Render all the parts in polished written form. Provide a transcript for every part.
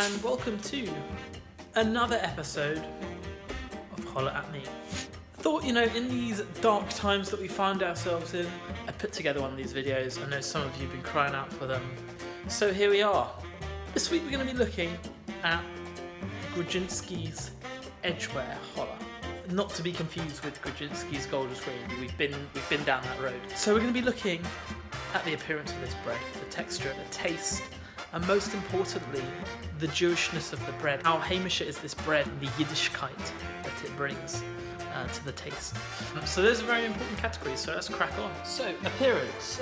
and welcome to another episode of Chollah at Me. I thought, in these dark times that we find ourselves in, I put together one of these videos. I know some of you have been crying out for them. So here we are. This week we're going to be looking at Grudzinski's Edgware Chollah. Not to be confused with Grudzinski's Golders Green. We've been down that road. So we're going to be looking at the appearance of this bread, the texture, the taste, and most importantly, the Jewishness of the bread. How Hamish is this bread and the Yiddishkeit that it brings to the taste. So those are very important categories, so let's crack on. So, appearance.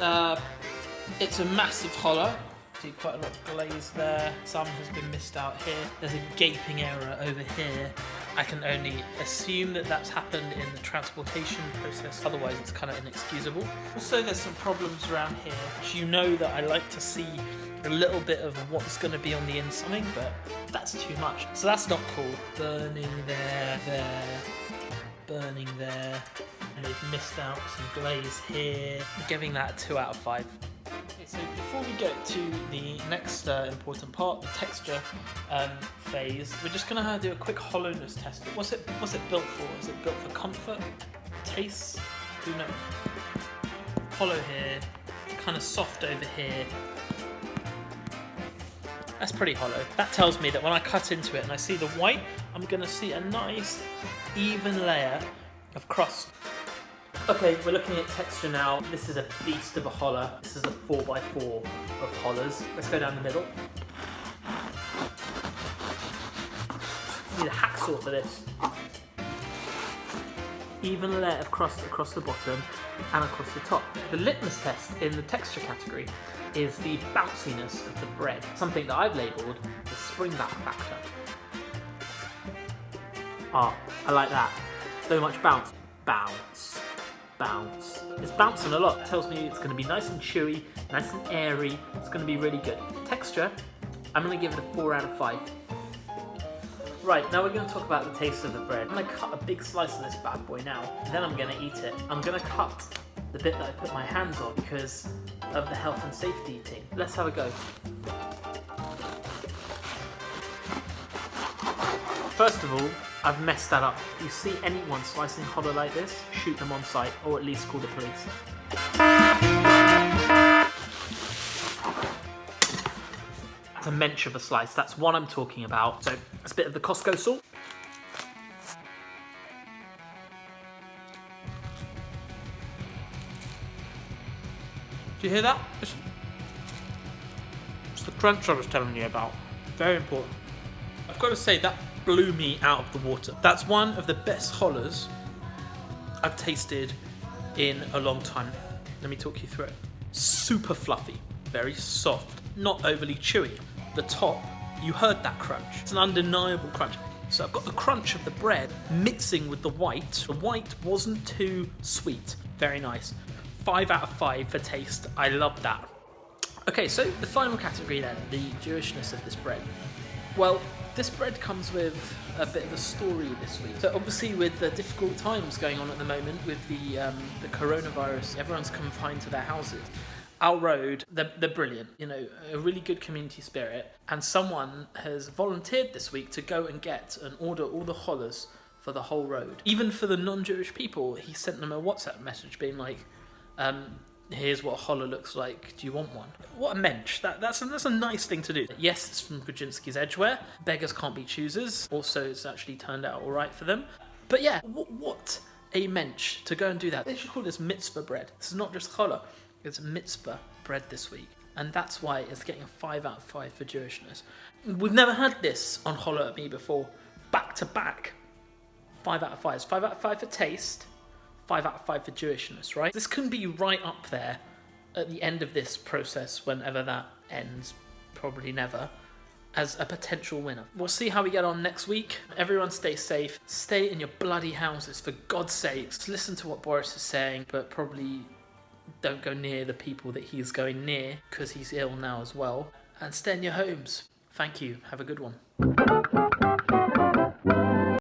It's a massive chollah. See quite a lot of glaze there. Some has been missed out here. There's a gaping error over here. I can only assume that that's happened in the transportation process, otherwise it's kind of inexcusable. Also, there's some problems around here, which you know that I like to see a little bit of what's going to be on the inside, but that's too much. So that's not cool. Burning there, burning there. And they've missed out some glaze here. I'm giving that a 2 out of 5. Okay, so before we get to the next important part, the texture phase, we're just going to do a quick hollowness test. What's it built for? Is it built for comfort? Taste? Who knows? Hollow here, kind of soft over here. That's pretty hollow. That tells me that when I cut into it and I see the white, I'm going to see a nice, even layer of crust. Okay, we're looking at texture now. This is a beast of a chollah. This is a 4x4 of chollahs. Let's go down the middle. Need a hacksaw for this. Even layer of crust across the bottom and across the top. The litmus test in the texture category is the bounciness of the bread. Something that I've labelled the springback factor. Ah, I like that. So much bounce. Bounce. Bounce. It's bouncing a lot. It tells me it's going to be nice and chewy, nice and airy. It's going to be really good. Texture, I'm going to give it a 4 out of 5. Right, now we're going to talk about the taste of the bread. I'm going to cut a big slice of this bad boy now, and then I'm going to eat it. I'm going to cut the bit that I put my hands on because of the health and safety team. Let's have a go. First of all, I've messed that up. If you see anyone slicing chollah like this, shoot them on sight, or at least call the police. That's a mensch of a slice, that's what I'm talking about. So, it's a bit of the Costco salt. Do you hear that? It's the crunch I was telling you about. Very important. I've got to say, that blew me out of the water. That's one of the best chollahs I've tasted in a long time. Let me talk you through it. Super fluffy, very soft, not overly chewy. The top, you heard that crunch. It's an undeniable crunch. So I've got the crunch of the bread mixing with the white. The white wasn't too sweet. Very nice. 5 out of 5 for taste. I love that. Okay, so the final category then, the Jewishness of this bread. Well, this bread comes with a bit of a story this week. So obviously with the difficult times going on at the moment with the coronavirus, everyone's confined to their houses. Our road, they're brilliant, a really good community spirit. And someone has volunteered this week to go and get and order all the chollahs for the whole road. Even for the non-Jewish people, he sent them a WhatsApp message being like, here's what a chollah looks like, do you want one? What a mensch, that's a nice thing to do. Yes, it's from Grudzinski's Edgware, beggars can't be choosers, also it's actually turned out alright for them. But yeah, what a mensch to go and do that. They should call this mitzvah bread. This is not just chollah, it's mitzvah bread this week. And that's why it's getting a 5 out of 5 for Jewishness. We've never had this on Chollah at Me before, back to back. 5 out of 5. It's 5 out of 5 for taste, 5 out of 5 for Jewishness, right? This can be right up there at the end of this process, whenever that ends, probably never, as a potential winner. We'll see how we get on next week. Everyone stay safe. Stay in your bloody houses, for God's sakes. listen to what Boris is saying, but probably don't go near the people that he's going near, because he's ill now as well. And stay in your homes. Thank you. Have a good one.